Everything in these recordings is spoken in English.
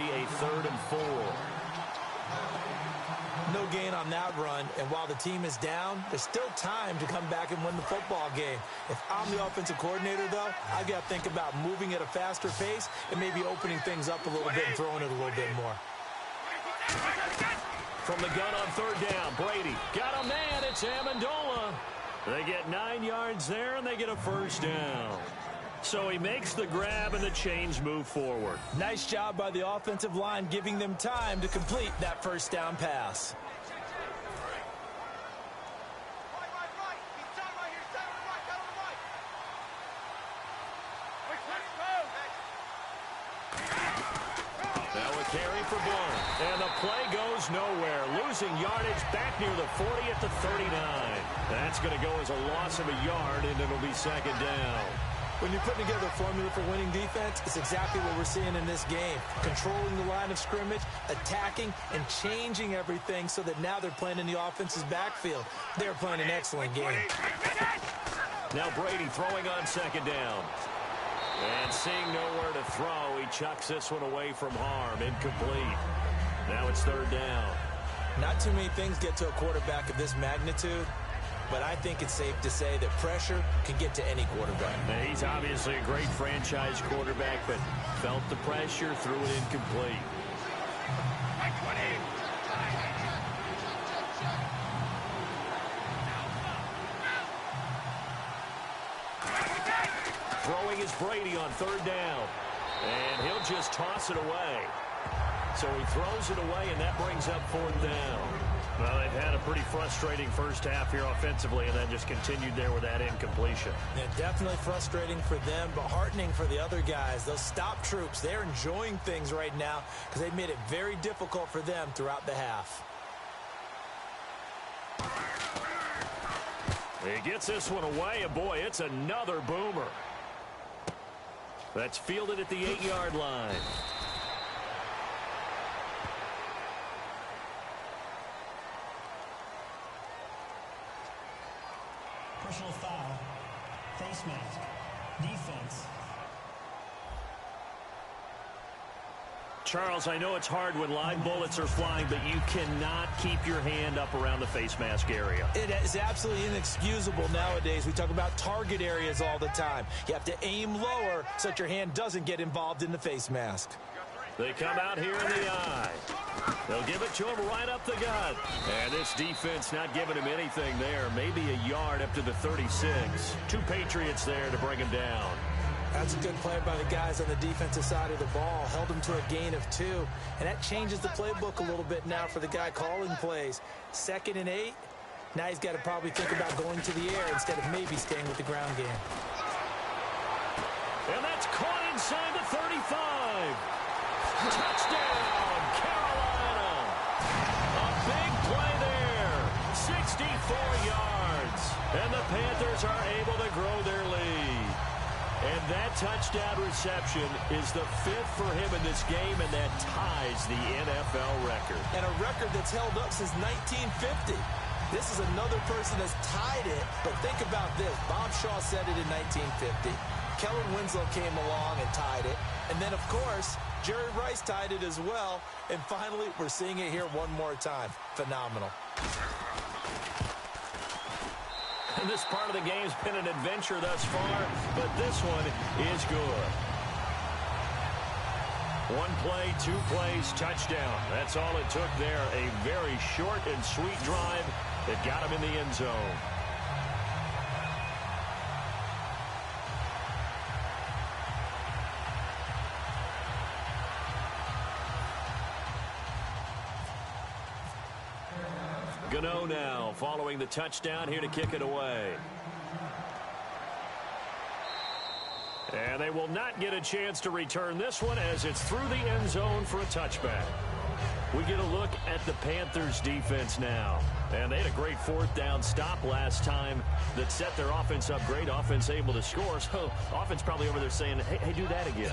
A 3rd and 4. No gain on that run, and while the team is down, there's still time to come back and win the football game. If I'm the offensive coordinator, though, I've got to think about moving at a faster pace and maybe opening things up a little bit and throwing it a little bit more. From the gun on 3rd down, Brady got a man. It's Amendola. They get 9 yards there, and they get a 1st down. So he makes the grab, and the chains move forward. Nice job by the offensive line, giving them time to complete that 1st down pass. Now a carry for Blunt. And the play goes nowhere. Losing yardage back near the 40 at the 39. That's going to go as a loss of a yard, and it'll be 2nd down. When you're putting together a formula for winning defense, it's exactly what we're seeing in this game. Controlling the line of scrimmage, attacking, and changing everything so that now they're playing in the offense's backfield. They're playing an excellent game. Now Brady throwing on 2nd down. And seeing nowhere to throw, he chucks this one away from harm. Incomplete. Now it's 3rd down. Not too many things get to a quarterback of this magnitude, but I think it's safe to say that pressure can get to any quarterback. Now, he's obviously a great franchise quarterback, but felt the pressure, threw it incomplete. Throwing is Brady on 3rd down. And he'll just toss it away. So he throws it away, and that brings up 4th down. Well, they've had a pretty frustrating first half here offensively, and then just continued there with that incompletion. Yeah, definitely frustrating for them, but heartening for the other guys. Those stop troops, they're enjoying things right now because they've made it very difficult for them throughout the half. He gets this one away, and boy, it's another boomer. That's fielded at the 8-yard line. Personal foul, face mask, defense. Charles, I know it's hard when live bullets are flying, but you cannot keep your hand up around the face mask area. It is absolutely inexcusable nowadays. We talk about target areas all the time. You have to aim lower so that your hand doesn't get involved in the face mask. They come out here in the eye. They'll give it to him right up the gut. And this defense not giving him anything there. Maybe a yard up to the 36. 2 Patriots there to bring him down. That's a good play by the guys on the defensive side of the ball. Held him to a gain of 2. And that changes the playbook a little bit now for the guy calling plays. 2nd and 8. Now he's got to probably think about going to the air instead of maybe staying with the ground game. And that's caught inside the 35. Touchdown, Carolina. A big play there. 64 yards. And the Panthers are able to grow their lead. And that touchdown reception is the 5th for him in this game, and that ties the NFL record. And a record that's held up since 1950. This is another person that's tied it, but think about this. Bob Shaw said it in 1950. Kellen Winslow came along and tied it. And then, of course, Jerry Rice tied it as well. And finally, we're seeing it here one more time. Phenomenal. And this part of the game's been an adventure thus far, but this one is good. 1 play, 2 plays, touchdown. That's all it took there. A very short and sweet drive that got him in the end zone. Gano now following the touchdown here to kick it away. And they will not get a chance to return this one as it's through the end zone for a touchback. We get a look at the Panthers defense now. And they had a great 4th down stop last time that set their offense up. Great offense able to score. So offense probably over there saying, hey, do that again.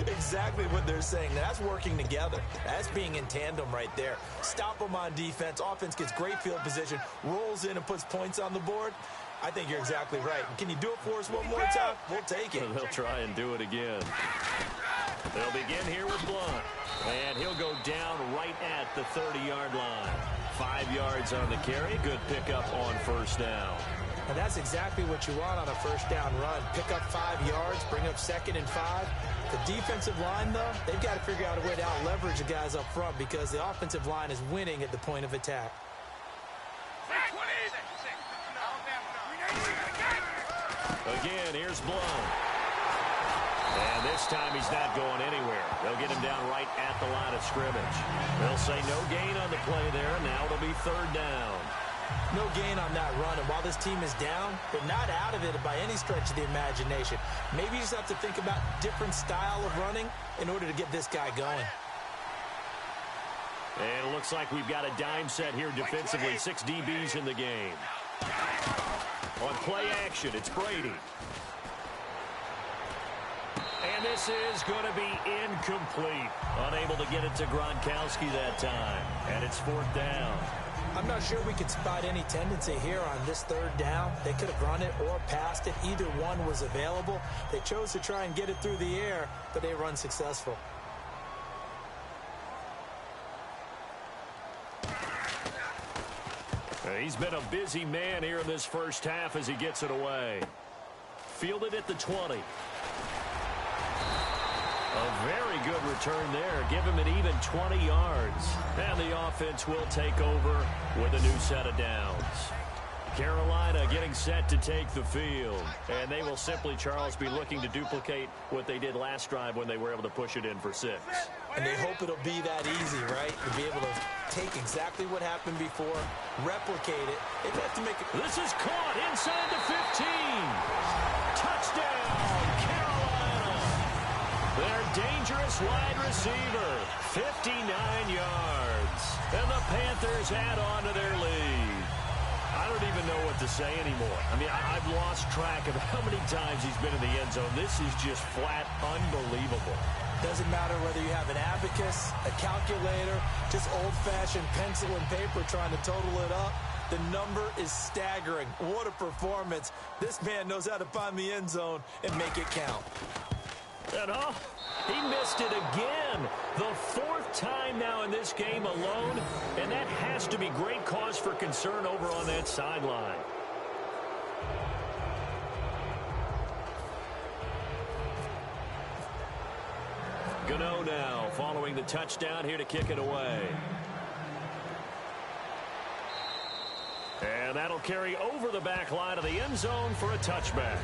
Exactly what they're saying. That's working together. That's being in tandem right there. Stop them on defense. Offense gets great field position, rolls in and puts points on the board. I think you're exactly right. Can you do it for us one more time? We'll take it. They'll try and do it again. They'll begin here with Blunt. And he'll go down right at the 30-yard line. 5 yards on the carry. Good pickup on first down. And that's exactly what you want on a first down run. Pick up 5 yards, bring up 2nd and 5. The defensive line, though, they've got to figure out a way to out-leverage the guys up front because the offensive line is winning at the point of attack. Again, here's Blown. And this time he's not going anywhere. They'll get him down right at the line of scrimmage. They'll say no gain on the play there. Now it'll be 3rd down. No gain on that run, and while this team is down, they're not out of it by any stretch of the imagination. Maybe you just have to think about different style of running in order to get this guy going. And it looks like we've got a dime set here defensively. 6 DBs in the game. On play action, it's Brady. And this is going to be incomplete. Unable to get it to Gronkowski that time. And it's 4th down. I'm not sure we could spot any tendency here on this 3rd down. They could have run it or passed it. Either one was available. They chose to try and get it through the air, but they were unsuccessful. He's been a busy man here in this first half as he gets it away. Fielded at the 20. A very good return there. Give him an even 20 yards. And the offense will take over with a new set of downs. Carolina getting set to take the field. And they will simply, Charles, be looking to duplicate what they did last drive when they were able to push it in for 6. And they hope it'll be that easy, right? To be able to take exactly what happened before, replicate it. They have to make it. This is caught inside the 15. Touchdown, Carolina. Their dangerous wide receiver, 59 yards. And the Panthers add on to their lead. I don't even know what to say anymore. I mean, I've lost track of how many times he's been in the end zone. This is just flat unbelievable. Doesn't matter whether you have an abacus, a calculator, just old-fashioned pencil and paper trying to total it up. The number is staggering. What a performance. This man knows how to find the end zone and make it count. And he missed it again. The 4th time now in this game alone, and that has to be great cause for concern over on that sideline. Gano now following the touchdown here to kick it away. And that'll carry over the back line of the end zone for a touchback.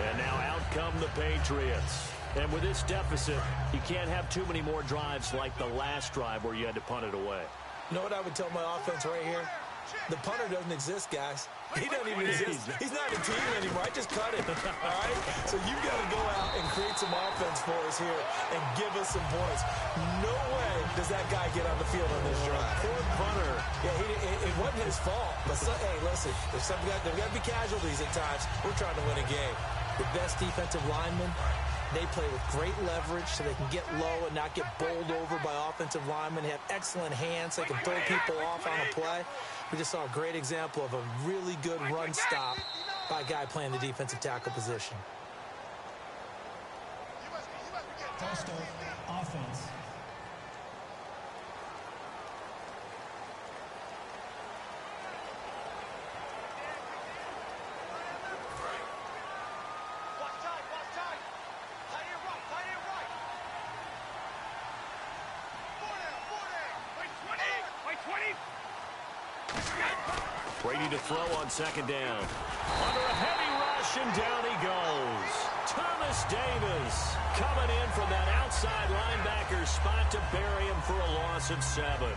And now out come the Patriots. And with this deficit, you can't have too many more drives like the last drive where you had to punt it away. You know what I would tell my offense right here? The punter doesn't exist, guys. He doesn't even exist. He's not a team anymore. I just cut him. All right? So you've got to go out and create some offense for us here and give us some points. No way does that guy get on the field on this drive. Poor punter. Yeah, it wasn't his fault. But, hey, listen, there's got to be casualties at times. We're trying to win a game. The best defensive linemen, they play with great leverage so they can get low and not get bowled over by offensive linemen. They have excellent hands. They can throw people off on a play. We just saw a great example of a really good run stop by a guy playing the defensive tackle position. First offense. Brady to throw on 2nd down. Under a heavy rush, and down he goes. Thomas Davis coming in from that outside linebacker spot to bury him for a loss of 7.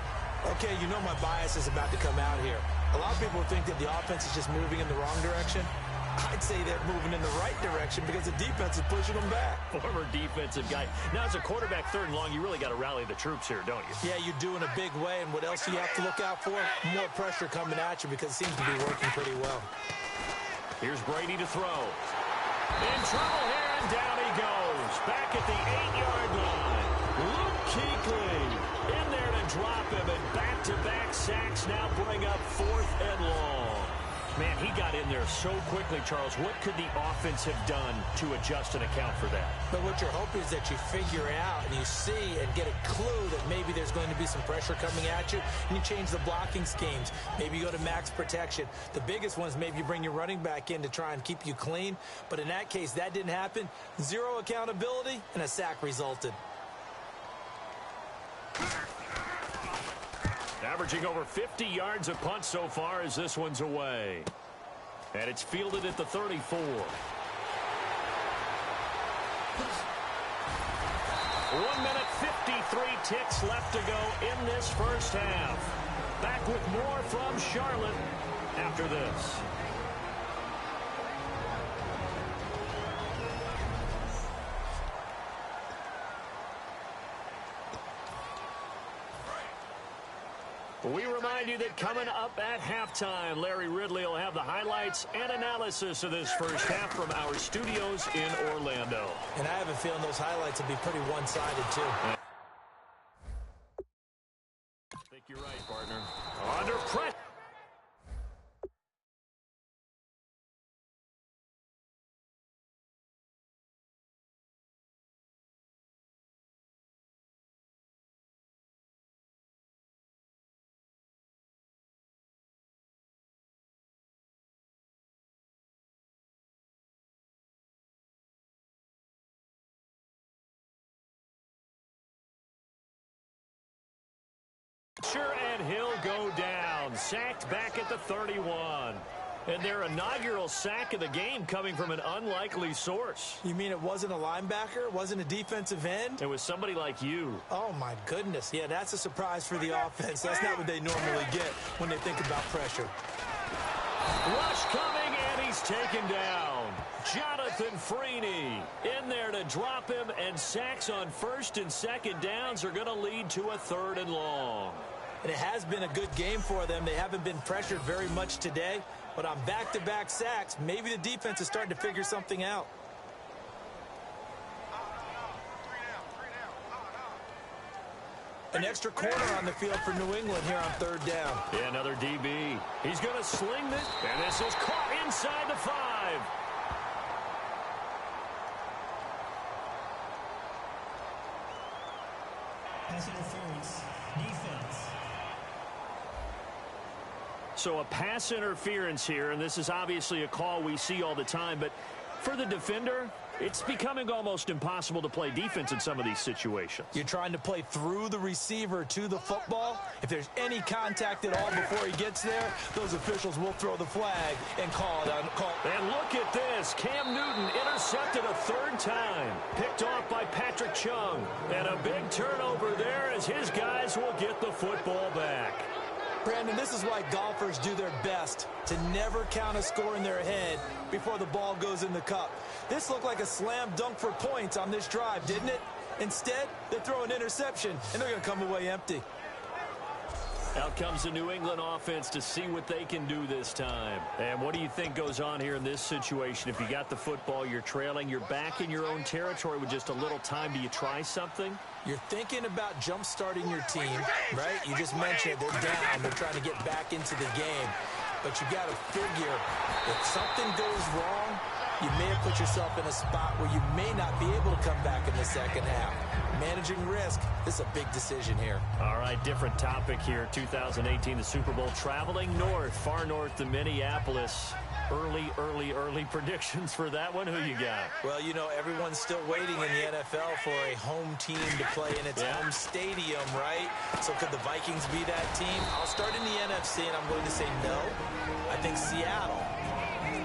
Okay, you know my bias is about to come out here. A lot of people think that the offense is just moving in the wrong direction. I'd say they're moving in the right direction because the defense is pushing them back. Former defensive guy. Now, as a quarterback 3rd and long, you really got to rally the troops here, don't you? Yeah, you do in a big way. And what else do you have to look out for? More pressure coming at you because it seems to be working pretty well. Here's Brady to throw. In trouble here, and down he goes. Back at the 8-yard line. Luke Kuechly in there to drop him, and back-to-back sacks now bring up 4th and long. Man, he got in there so quickly, Charles. What could the offense have done to adjust and account for that? But what you're hoping is that you figure out and you see and get a clue that maybe there's going to be some pressure coming at you, and you change the blocking schemes. Maybe you go to max protection. The biggest one is maybe you bring your running back in to try and keep you clean. But in that case, that didn't happen. Zero accountability, and a sack resulted. Averaging over 50 yards a punt so far as this one's away. And it's fielded at the 34. 1 minute, 53 ticks left to go in this first half. Back with more from Charlotte after this. We remind you that coming up at halftime, Larry Ridley will have the highlights and analysis of this first half from our studios in Orlando. And I have a feeling those highlights will be pretty one-sided, too. I think you're right, partner. Under pressure. And he'll go down. Sacked back at the 31. And their inaugural sack of the game coming from an unlikely source. You mean it wasn't a linebacker? It wasn't a defensive end? It was somebody like you. Oh, my goodness. Yeah, that's a surprise for the offense. That's not what they normally get when they think about pressure. Rush coming, and he's taken down. Jonathan Freeney in there to drop him, and sacks on first and second downs are going to lead to a 3rd and long. And it has been a good game for them. They haven't been pressured very much today, but on back-to-back sacks, maybe the defense is starting to figure something out. An extra corner on the field for New England here on 3rd down. Yeah, another DB. He's going to sling it, and this is caught inside the 5. Pass interference. Defense. So a pass interference here, and this is obviously a call we see all the time, but for the defender, it's becoming almost impossible to play defense in some of these situations. You're trying to play through the receiver to the football. If there's any contact at all before he gets there, those officials will throw the flag and call it on. And look at this. Cam Newton intercepted a 3rd time. Picked off by Patrick Chung. And a big turnover there as his guys will get the football back. Brandon, this is why golfers do their best to never count a score in their head before the ball goes in the cup. This looked like a slam dunk for points on this drive, didn't it? Instead, they throw an interception, and they're going to come away empty. Out comes the New England offense to see what they can do this time. And what do you think goes on here in this situation? If you got the football, you're trailing, you're back in your own territory with just a little time. Do you try something? You're thinking about jump-starting your team, right? You just mentioned they're down. They're trying to get back into the game. But you got to figure if something goes wrong, you may have put yourself in a spot where you may not be able to come back in the second half. Managing risk, this is a big decision here. All right, different topic here. 2018, the Super Bowl, traveling north, far north to Minneapolis. Early predictions for that one. Who you got? Well, you know, everyone's still waiting in the NFL for a home team to play in its home stadium, right? So could the Vikings be that team? I'll start in the NFC, and I'm going to say no. I think Seattle,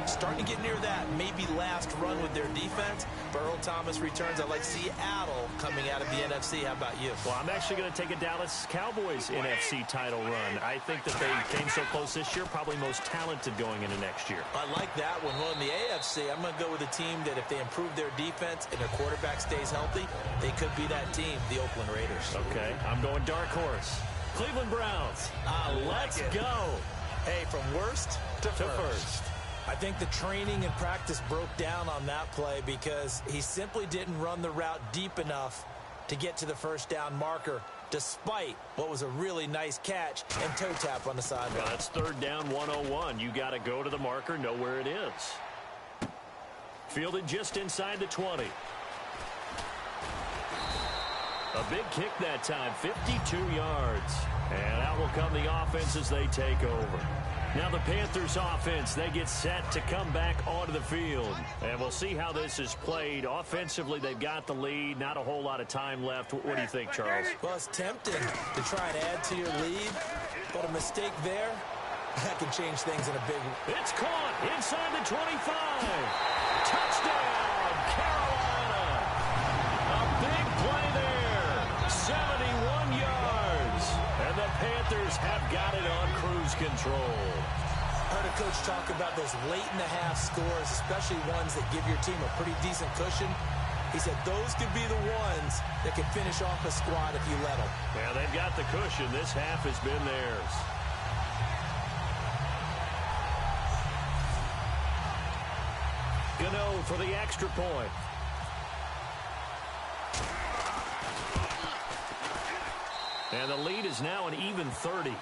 starting to get near that maybe last run with their defense. Earl Thomas returns. I like Seattle coming out of the NFC. How about you? Well, I'm actually going to take a Dallas Cowboys NFC title run. I think that they came so close this year, probably most talented going into next year. I like that one. Well, in the AFC, I'm going to go with a team that if they improve their defense and their quarterback stays healthy, they could be that team, the Oakland Raiders. Okay, I'm going dark horse. Cleveland Browns. Let's go. Hey, from worst to first. I think the training and practice broke down on that play because he simply didn't run the route deep enough to get to the first down marker. despite what was a really nice catch and toe tap on the sideline. Well, that's third down 101. You got to go to the marker, know where it is. Fielded just inside the 20. A big kick that time, 52 yards. And out will come the offense as they take over. Now the Panthers offense, they get set to come back onto the field. And we'll see how this is played. Offensively, they've got the lead. Not a whole lot of time left. What do you think, Charles? Well, it's tempting to try and add to your lead. But a mistake there, that can change things in a big way. It's caught inside the 25. Touchdown, Carolina. A big play there. 71 yards. And the Panthers have got it on cruise control. I heard a coach talk about those late-in-the-half scores, especially ones that give your team a pretty decent cushion. He said those could be the ones that can finish off a squad if you let them. Yeah, they've got the cushion. This half has been theirs. Gano for the extra point. And the lead is now an even 30.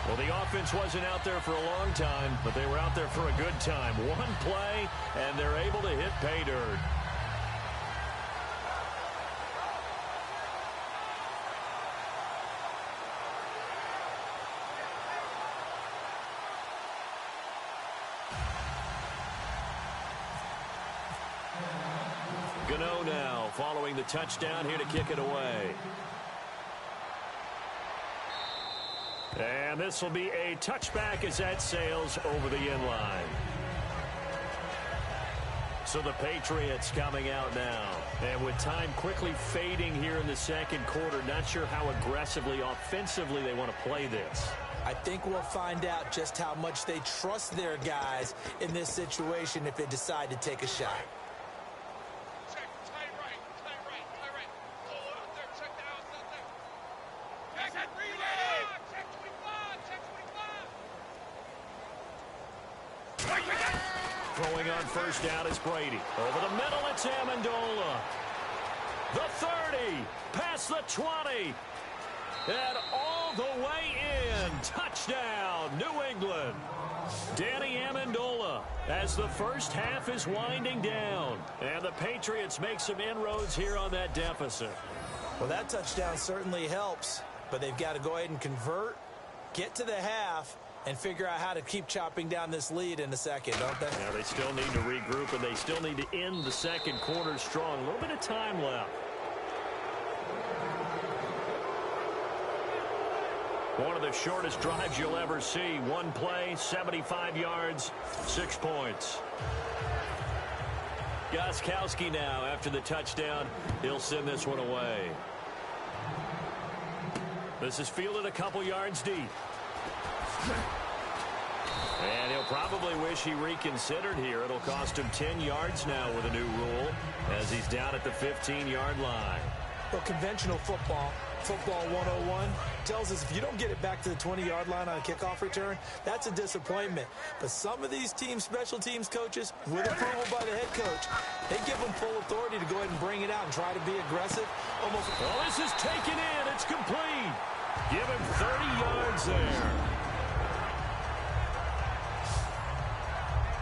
Well, the offense wasn't out there for a long time, but they were out there for a good time. One play, and they're able to hit pay dirt. Gano now following the touchdown here to kick it away. And this will be a touchback as that sails over the end line. So the Patriots coming out now. And with time quickly fading here in the second quarter, not sure how aggressively, offensively they want to play this. I think we'll find out just how much they trust their guys in this situation if they decide to take a shot. Throwing on first down is Brady. Over the middle, it's Amendola. The 30, past the 20, and all the way in. Touchdown, New England. Danny Amendola as the first half is winding down. And the Patriots make some inroads here on that deficit. Well, that touchdown certainly helps, but they've got to go ahead and convert, get to the half, and figure out how to keep chopping down this lead in the second, don't they? Yeah, they still need to regroup, and they still need to end the second quarter strong. A little bit of time left. One of the shortest drives you'll ever see. One play, 75 yards, 6 points. Gostkowski now, after the touchdown, he'll send this one away. This is fielded a couple yards deep. And he'll probably wish he reconsidered here. It'll cost him 10 yards now with a new rule as he's down at the 15-yard line. Well, conventional football 101, tells us if you don't get it back to the 20-yard line on a kickoff return, that's a disappointment. But some of these team special teams coaches, with approval by the head coach, they give them full authority to go ahead and bring it out and try to be aggressive. Oh, this is taken in. It's complete. Give him 30 yards there.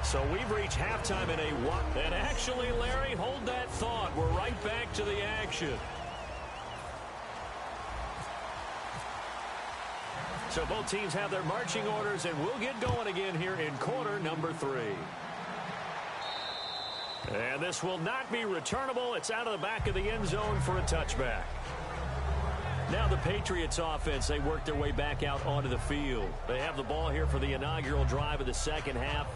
So we've reached halftime in a one. And actually, Larry, hold that thought. We're right back to the action. So both teams have their marching orders, and we'll get going again here in quarter number 3. And this will not be returnable. It's out of the back of the end zone for a touchback. Now the Patriots offense, they work their way back out onto the field. They have the ball here for the inaugural drive of the second half.